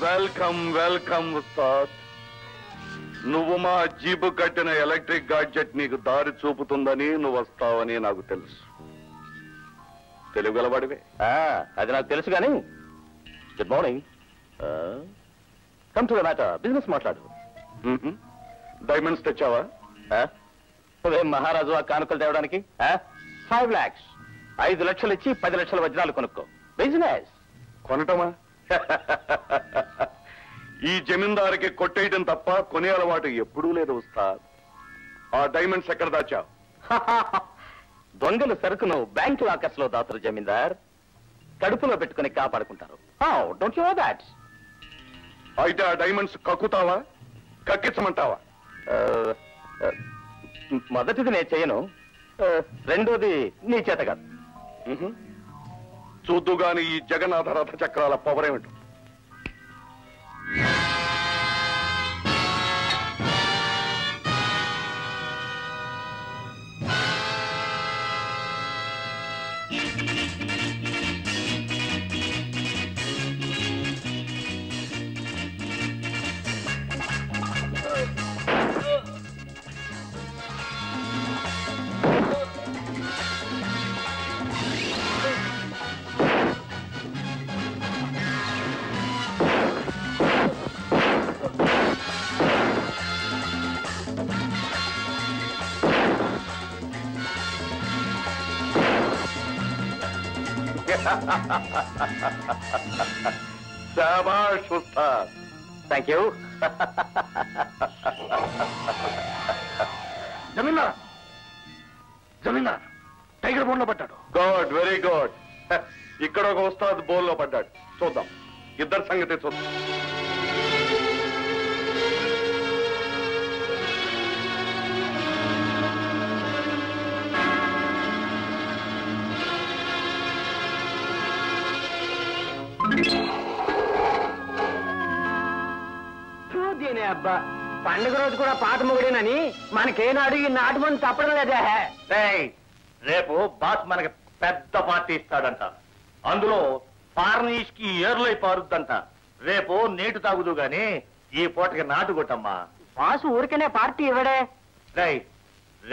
Welcome welcome Ustaad. నువ్వు మా jeep కట్టిన ఎలక్ట్రిక్ గాడ్జెట్ నీకు దారి చూపుతుందని నువ్వు వస్తావని నాకు తెలుసు. తెలుగు గలవాడివే. అది నాకు తెలుసు కానీ good morning. Come to the matter. Business మాట్లాడు. డైమండ్స్ తెచ్చావా? ఉదయం మహారాజు ఆ కానుకలు తేవడానికి 5 lakhs 5 లక్షలు ఇచ్చి 10 లక్షల వజ్రాలు కొనుక్కో. బిజినెస్ కొనటమా? ఈ జమీందారికి కొట్టేయడం తప్ప కొనే అలవాటు ఎప్పుడూ లేదు ఉస్తాద్. ఆ డైమండ్స్ ఎక్కడ దాచావు? దొంగలు సరుకును బ్యాంక్ లాకర్స్ లో దాతురు జమీందార్. కడుపులో పెట్టుకుని కాపాడుకుంటారు. Don't you know that? అయితే ఆ డైమండ్స్ కక్కుతావా, కక్కించమంటావా? మొదటిది నేను చేయను, రెండోది నీ చేత కాదు. చూద్దుగాని ఈ జగన్నాథ రథ చక్రాల పవరేమిటో. శాబాష్ ఉస్తాద్. Thank you. జమీందార్, జమీందార్ టైగర్ బోన్లో పడ్డాడు. Good, very good. ఇక్కడ ఒక ఉస్తాద్ బోన్లో పడ్డాడు. చూద్దాం, ఇద్దరు సంగతి చూద్దాం. అబ్బా, పండుగ రోజు కూడా పాత మొగుడేనని మనకేనాడు ఈ నాటు మంది తప్పడం లేదే. రేపు బాస్ మనకి పెద్ద పార్టీ ఇస్తాడంట. అందులో పార్నీష్ కి ఏర్లై పారుద్దంట. రేపు నీటు తాగుదు గాని ఈ పూటకి నాటు కొట్టమ్మా. బాసు ఊరికనే పార్టీ ఇవ్వడే.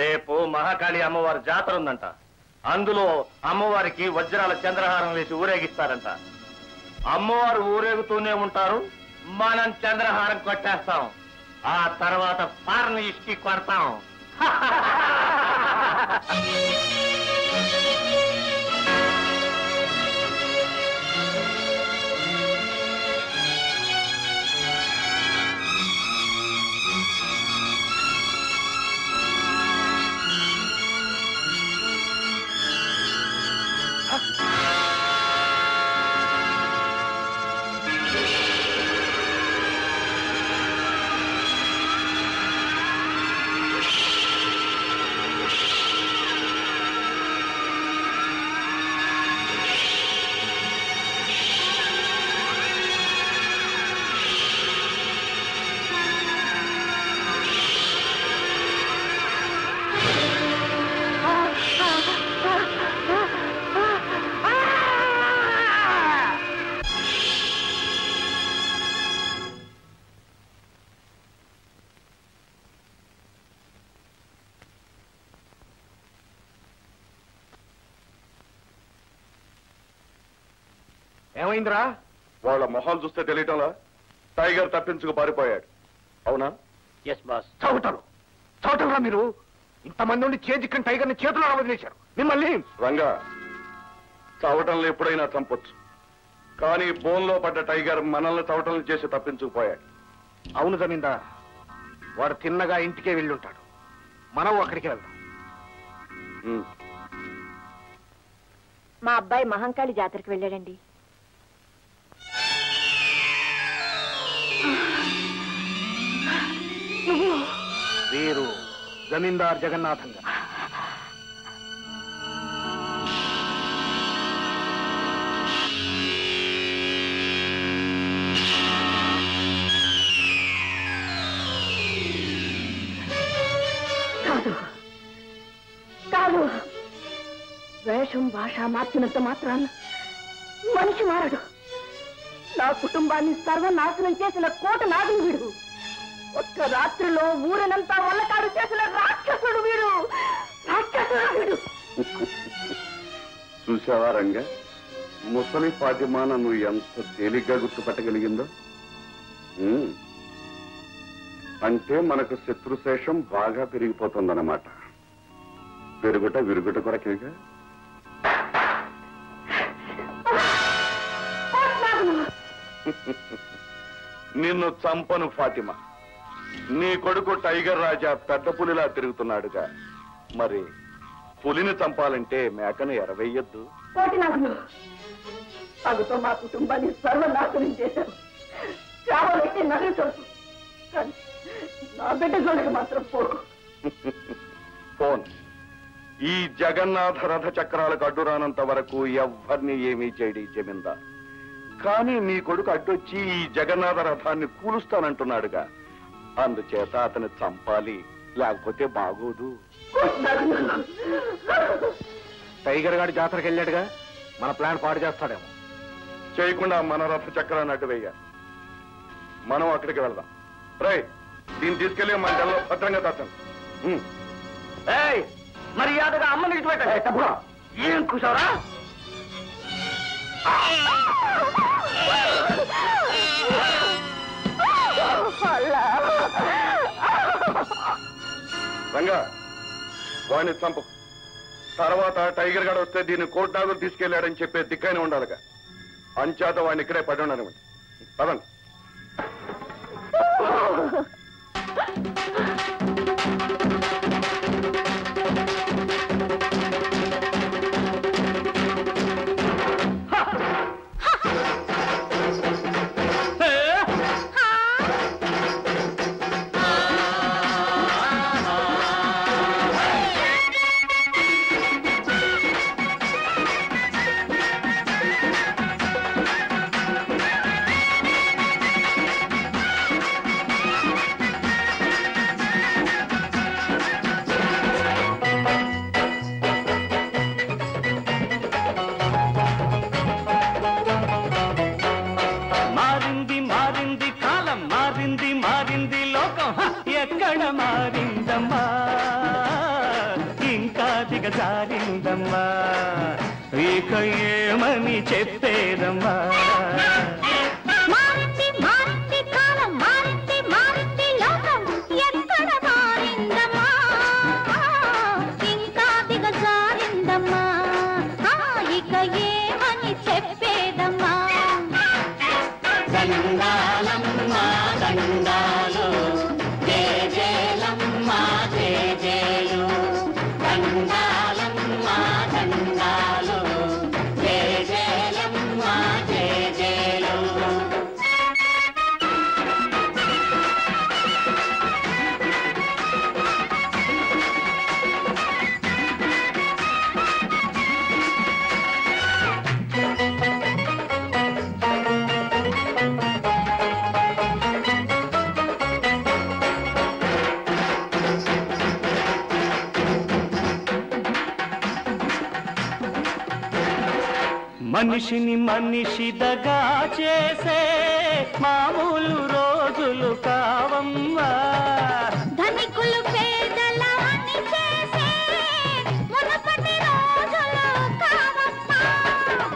రేపు మహాకాళి అమ్మవారి జాతర ఉందంట. అందులో అమ్మవారికి వజ్రాల చంద్రహారం వేసి ఊరేగిస్తారంట. అమ్మవారు ఊరేగుతూనే ఉంటారు, మనం చంద్రహారం కొట్టేస్తాం. ఆ తర్వాత పార్నీష్ కి కొడతాం. ఏమైందిరా? వాళ్ళ మొహాలు చూస్తే తెలియటంలా టైగర్ తప్పించుకు పారిపోయాడు. అవునా? Yes boss. చవటరా మీరు? ఇంతమంది ఉండి చేజిక్కని టైగర్ ని చేతులు వదిలేశారు. మిమ్మల్ని రంగా, చవటంలో ఎప్పుడైనా చంపొచ్చు, కానీ బోన్లో పడ్డ టైగర్ మనల్ని చవటం చేసి తప్పించుకుపోయాడు. అవును జమీందార్, వాడు తిన్నగా ఇంటికే వెళ్ళుంటాడు. మనం అక్కడికి వెళ్దాం. మా అబ్బాయి మహంకాళి జాతరకి వెళ్ళాడండి. వీరు జమీందార్ జగన్నాథంగా. భాష మార్చినంత మాత్రాన మనిషి మారడు. నా కుటుంబాన్ని సర్వనాశనం చేసిన కోట నాగులు వీడు. ఒక్క రాత్రిలో ఊరనంతా వల్లకాడు చేసిన రాక్షసుడు వీడు. చూసావా రంగా, ముసలి ఫాతిమా నువ్వు ఎంత తేలిగ్గా గుర్తుపట్టగలిగిందో. అంటే మనకు శత్రుశేషం బాగా పెరిగిపోతుందన్నమాట. పెరుగుట విరుగుట కొరకేగా. నిన్ను చంపను ఫాతిమా. నీ కొడుకు టైగర్ రాజా పెద్ద పులిలా తిరుగుతున్నాడుగా. మరి పులిని చంపాలంటే మేకను ఎరవేయద్దు. పగుతో మా కుటుంబాన్ని సర్వనాశనం చేశారు. కావాలంటే నన్ను చంపు, నా బిడ్డ జోలికి మాత్రం పోకు. ఫోన్ ఈ జగన్నాథ రథ చక్రాలకు అడ్డురానంత వరకు ఎవ్వరిని ఏమీ చేయడి జమీందార్. కానీ నీ కొడుకు అడ్డొచ్చి ఈ జగన్నాథ రథాన్ని కూలుస్తానంటున్నాడుగా. అందుచేత అతన్ని చంపాలి, లేకపోతే బాగోదు. టైగర్ గారి జాతరకి వెళ్ళాడుగా, మన ప్లాన్ పాడు చేస్తాడేమో. చేయకుండా మన రథ చక్రాన్ని అడ్డు వేయాలి. మనం అక్కడికి వెళ్దాం. రేయ్, దీన్ని తీసుకెళ్లి మన జల్లో భద్రంగా దాచండి. మర్యాదగా అమ్మని ఇటు ఏం కూసారా? రంగా, వాడిని చంపు. తర్వాత టైగర్ గడ వస్తే దీన్ని కోర్టు నాగులు తీసుకెళ్లాడని చెప్పే దిక్కైనా ఉండాలిగా. అంచేత వాడిని ఇక్కడే పడి ఉండనివ్వండి. పదండి. ఎక్కడ మారిందమ్మా, ఇంకా దిగజారిందమ్మా, ఇక ఏమని చెప్పేదమ్మా. మనిషిని మనిషి దగా చేసే మామూలు రోజులు కావమ్మా, ధనికులు పేదలని చేసే మునుపటి రోజులు కావమ్మా.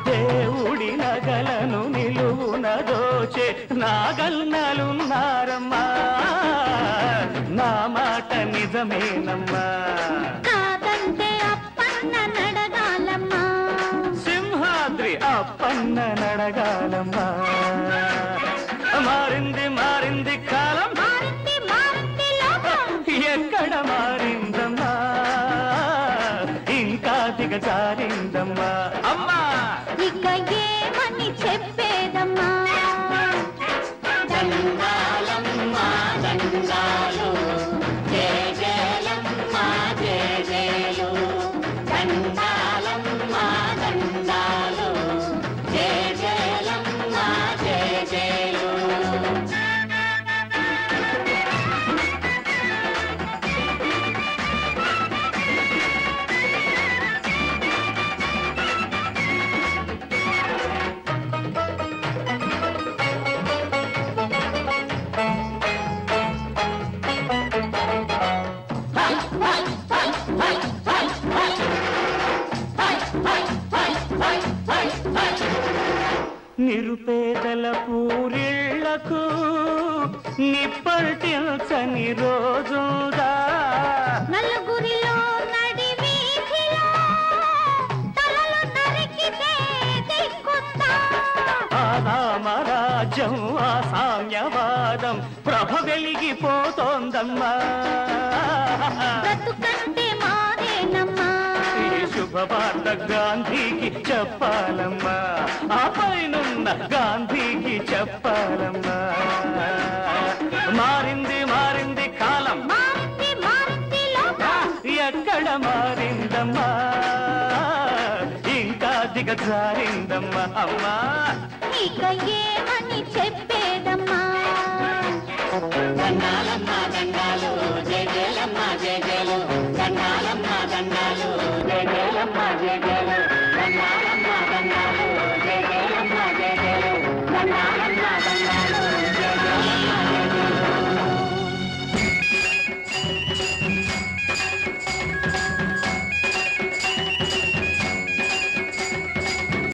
దేవుడి నగలను నిలువున దోచే నాగల్నలున్నారమ్మా, నా మాట నిజమేనమ్మా. కాదంటే అప్పన్న నడగాలమ్మా, అప్పన్న నడగాలమ్మా. మారింది మారింది కాలం, మారింది మారింది లోకం, ఎక్కడ మారిందమ్మా, ఇంకా దిగజారిందమ్మా. అమ్మా ఇక ఏమని చెప్పేదమ్మా. దండాలమ్మా దండాలు, జయ జయలమ్మా జయ జయలు. దండాలమ్మా దండాలు, జయ జయలమ్మా జయ జయలు. నిప్పటిల్చని రోజుదా నలుగురిలో నడి వీధిలో తలలు నరికితే దిక్కుతా రామరాజ్యం ఆ సామ్యవాదం ప్రభ వెలిగిపోతోందమ్మా బ్రతుకంటే మాదేనమ్మా ఈ శుభవార్త గాంధీకి చెప్పాలమ్మా ఆ పైనున్న గాంధీకి చెప్పాలమ్మా